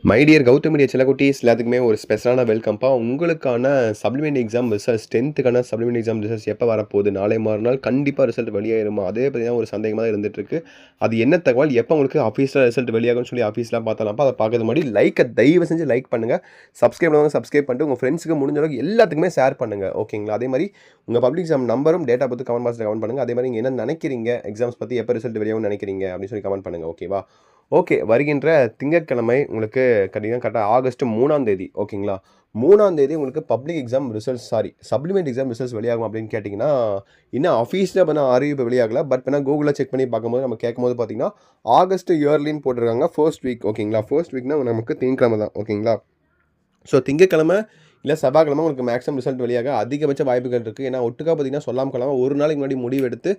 My dear Gautham media செல்லக்குட்டீஸ் எல்லாத்துக்குமே ஒரு ஸ்பெஷலான வெல்கம்ப்பா. உங்களுக்கான சப்ளிமெண்ட் எக்ஸாம் ரிசல்ட்ஸ் 10த்துக்கான சப்ளிமெண்ட் எக்ஸாம் ரிசல்ட்ஸ் எப்போ வரப்போகுது? நாளை மறுநாள் கண்டிப்பாக ரிசல்ட் வெளியாயிருமா? அதே பற்றி தான் ஒரு சந்தேகமாக தான் இருந்துகிட்ருக்கு. அது என்ன தகவல், எப்போ உங்களுக்கு அஃபீஷியலாக ரிசல்ட் வெளியாகும்னு சொல்லி ஆஃபீஸ்லாம் பார்த்தலாம்ப்பா. அதை பார்க்கறது முன்னாடி தயவு செஞ்சு லைக் பண்ணுங்கள். சப்ஸ்கிரைப் பண்ணுவாங்க, சப்ஸ்கிரைப் பண்ணிட்டு உங்கள் ஃப்ரெண்ட்ஸுக்கு முடிஞ்ச அளவுக்கு எல்லாத்துக்குமே ஷேர் பண்ணுங்கள். ஓகேங்களா? அதே மாதிரி உங்கள் பப்ளிக் எக்ஸாம் நம்பரும் டேட்டா பற்றி கமெண்ட் பாக்ஸில் கமெண்ட் பண்ணுங்கள். அதே மாதிரி நீங்கள் என்ன நினைக்கிறீங்க, எக்ஸாம்ஸ் பற்றி எப்போ ரிசல்ட் வெளியாகும்னு நினைக்கிறீங்க அப்படின்னு சொல்லி கமெண்ட் பண்ணுங்கள். ஓகேவா? ஓகே, வருகின்ற திங்கட்கிழமை உங்களுக்கு கரெக்டாக ஆகஸ்ட் 3ஆம் தேதி. ஓகேங்களா? 3ஆம் தேதி உங்களுக்கு public exam results supplement exam results வெளியாகும் அப்படின்னு கேட்டிங்கன்னா, இன்னும் அஃபீஷியலாக பண்ண அறிவிப்பு வெளியாகலை. பட் வேணால் கூகுளில் செக் பண்ணி பார்க்கும்போது நம்ம கேட்கும்போது பார்த்தீங்கன்னா ஆகஸ்ட் இயர்லின்னு போட்டிருக்காங்க. First week. ஓகேங்களா? ஃபர்ஸ்ட் வீக்னா நமக்கு திங்கட்கிழமை தான். ஓகேங்களா? ஸோ திங்கட்கிழமை இல்லை செவ்வாய்க்கிழமை உங்களுக்கு மேக்ஸிமம் ரிசல்ட் வெளியாக அதிகபட்ச வாய்ப்புகள் இருக்குது. ஏன்னா ஒட்டுக்கா பார்த்தீங்கன்னா சொல்லாமல் கொள்ளாமல் ஒரு நாளைக்கு முன்னாடி முடிவு எடுத்து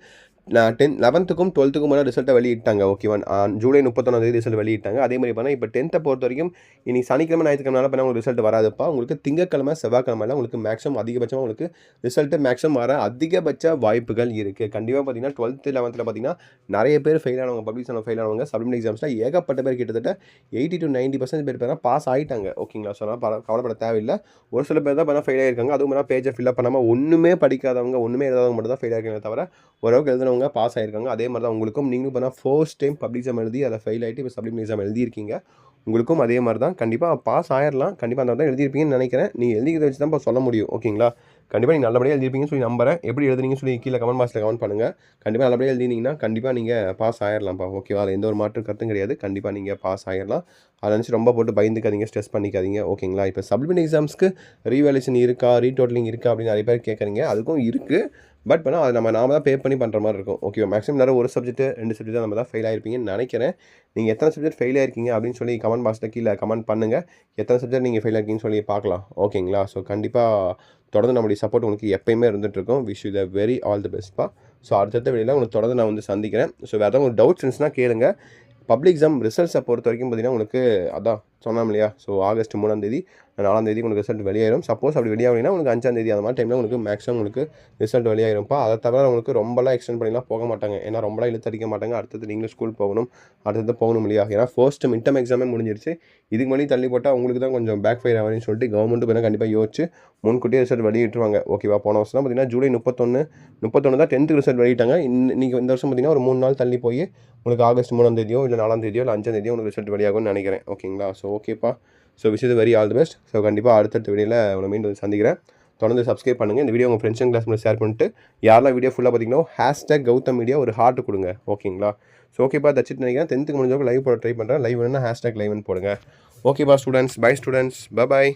11த்துக்கும் 12த்துக்கும் மேலே ரிசல்ட்டை வெளியிட்டாங்க. ஓகேவா? ஜூலை 31ஆம் தேதி ரிசல்ட் வெளியிட்டாங்க. அதே மாதிரி பண்ணால் இப்போ 10த்தை பொறுத்த வரைக்கும் இனி சனிக்கிழமை ஞாயிற்றுக்கிழமை பண்ணால் உங்களுக்கு ரிசல்ட் வராதுப்பா. உங்களுக்கு திங்கட்கிழமை செவ்வாய்க்கிழமையில் உங்களுக்கு மேக்ஸிமம் அதிகபட்சமாக உங்களுக்கு ரிசல்ட்டு மேக்ஸிமம் வர அதிகபட்ச வாய்ப்புகள் இருக்குது. கண்டிப்பாக பார்த்தீங்கன்னா 12th 11th பார்த்தீங்கன்னா நிறைய பேர் ஃபெயில் ஆனவங்க, பப்ளிக் எக்ஸாமில் ஃபெயில் ஆனவங்க சப்ளிமெண்ட் எக்ஸாம்ஸில் ஏகப்பட்ட பேர் கிட்டத்தட்ட 80 to 90% பேர் பாஸ் ஆகிட்டாங்க. ஓகேங்களா? ஸோ அதனால் கவலைப்பட தேவையில்லை. ஒரு சில பேர் தான் ஃபெயில் ஆகிருக்காங்க. அதுவும் மேலே பேஜை ஃபில்அப் பண்ணாமல் ஒன்றுமே படிக்காதவங்க, ஒன்றுமே எழுதாதவங்க மட்டும் தான் ஃபெயில் ஆகிருக்காங்க தவிர ஓரளவுக்கு எழுதினவங்க பாஸ் ஆகிருக்காங்க. அதே மாதிரி தான் உங்களுக்கும். நீங்களும் பண்ணால் ஃபர்ஸ்ட் டைம் பப்ளிக் எக்ஸாம் எழுதி அதை ஃபெயில் ஆகிட்டு இப்போ சப்ளிமெண்ட் எக்ஸாம் எழுதியிருக்கீங்க. உங்களுக்கும் அதே மாதிரி தான் கண்டிப்பாக பாஸ் ஆயிடலாம். கண்டிப்பாக அந்த மாதிரி தான் எழுதியிருப்பீங்கன்னு நினைக்கிறேன். நீங்கள் எழுதிக்கிறத வச்சு தான் இப்போ சொல்ல முடியும். ஓகேங்களா? கண்டிப்பாக நீங்கள் நல்லபடியாக எழுதிருப்பீங்கன்னு சொல்லி நம்புறேன். எப்படி எழுதுனீங்கன்னு சொல்லி கீழே கமெண்ட் பாக்ஸில் கமெண்ட் பண்ணுங்கள். கண்டிப்பாக நல்லபடியாக எழுதினீங்கன்னா கண்டிப்பாக நீங்கள் பாஸ் ஆயிடலாம்ப்பா. ஓகேவா? அதில் எந்த ஒரு மாற்று கருத்தும் கிடையாது. கண்டிப்பாக நீங்கள் பாஸ் ஆயிடலாம். அதை நினச்சி ரொம்ப போட்டு பயந்துக்காதீங்க, ஸ்ட்ரெஸ் பண்ணிக்காதீங்க. ஓகேங்களா? இப்போ சப்ளிமெண்ட் எக்ஸாம்ஸ்க்கு ரீவேல்யூஷன் இருக்கா, ரீடோட்டலிங் இருக்கா அப்படின்னு நிறைய பேர் கேட்குறீங்க. அதுக்கும் இருக்குது. பட் ஆனால் அது நாம தான் பே பண்ணி பண்ணுற மாதிரி இருக்கும். ஓகேவா? மேக்ஸிமம் எல்லாரும் ஒரு சப்ஜெக்ட் 2 சப்ஜெக்ட் தான் நம்ம தான் ஃபெயில் ஆகிருப்பீங்கன்னு நினைக்கிறேன். நீங்கள் எத்தனை சப்ஜெக்ட் ஃபெயில் ஆயிருக்கீங்க அப்படின்னு சொல்லி கமெண்ட் பாக்ஸில் கீழே கமெண்ட் பண்ணுங்கள். எத்தனை சப்ஜெக்ட் நீங்கள் ஃபெயில் ஆகிருக்கீங்கன்னு சொல்லி பார்க்கலாம். ஓகேங்களா? ஸோ கண்டிப்பாக தொடர்ந்து நம்மளுடைய சப்போர்ட் உங்களுக்கு எப்பயுமே இருந்துகிட்ருக்கும். Wish you the very all the பெஸ்ட்ப்பா. ஸோ அடுத்த வீடியோவில் உங்களுக்கு தொடர்ந்து நான் சந்திக்கிறேன். ஸோ வேறு ஏதாவது உங்களுக்கு டவுட்ஸ் இருந்துச்சுன்னா கேளுங்க. பப்ளிக் எக்ஸாம் ரிசல்ட்ஸை பொறுத்த வரைக்கும் பார்த்தீங்கன்னா உங்களுக்கு அதான் சொன்னோம் இல்லையா? ஸோ ஆகஸ்ட் 3ஆம் தேதி 4ஆம் தேதி உங்களுக்கு ரிசல்ட் வெளியாயிரும். சப்போஸ் அப்படி வெளியாகலைன்னா உங்களுக்கு 5ஆம் தேதி அந்த மாதிரி டைமில் உங்களுக்கு மேக்ஸிமம் உங்களுக்கு ரிசல்ட் வெளியாயிரும்ப்பா. அதை தவிர உங்களுக்கு ரொம்பலாம் எக்ஸ்டெண்ட் பண்ணிலாம் போக மாட்டாங்க. ஏன்னா ரொம்பலாம் இழுத்து அடிக்க மாட்டாங்க. அடுத்தது நீங்களும் ஸ்கூல் போகணும், அடுத்தது போகணும் இல்லையா? ஏன்னா ஃபர்ஸ்ட் மிட்டம் எக்ஸாமே முடிஞ்சிருச்சு. இதுக்கு முன்னாடி தள்ளி போட்டால் உங்களுக்கு தான் கொஞ்சம் பேக் ஃபயர் ஆகும்னு சொல்லிட்டு கவர்மெண்ட்டு வேணால் கண்டிப்பாக யோசிச்சு முன்கூட்டியே ரிசல்ட் வெளியிட்டுருவாங்க. ஓகேவா? போன வருஷம் பார்த்தீங்கன்னா ஜூலை 31 தான் 10th ரிசல்ட் வெளியிட்டாங்க. இன்னைக்கு இந்த வருஷம் பார்த்தீங்கன்னா ஒரு 3 நாள் தள்ளி போய் உங்களுக்கு ஆகஸ்ட் 3ஆம் தேதியோ இல்லை 4ஆம் தேதியோ இல்லை 5ஆம் தேதியோ உங்களுக்கு ரிசல்ட் வெளியாகும்னு நினைக்கிறேன். ஓகேங்களா? ஸோ ஓகேப்பா. So wish you the very all the best. So கண்டிப்பாக அடுத்தடுத்த வீடியோவில் உங்களை மீண்டும் சந்திக்கிறேன். தொடர்ந்து சப்ஸ்கிரைப் பண்ணுங்கள். இந்த வீடியோ உங்கள் ஃப்ரெண்ட்ஸ் அண்ட் கிளாஸ் ஷேர் பண்ணிட்டு யாரெல்லாம் வீடியோ ஃபுல்லாக பார்த்தீங்கன்னா #கௌதம் மீடியா ஒரு ஹார்ட் கொடுங்க. ஓகேங்களா? ஸோ ஓகேப்பா, தச்சிட்டு நினைக்கிறேன். 10th முடிஞ்சவங்க லைவ் போட ட்ரை பண்ணுறேன். லைவ் வேணுன்னா #லைவ்னு போடுங்க. ஓகேப்பா ஸ்டூடெண்ட்ஸ். By students. பை.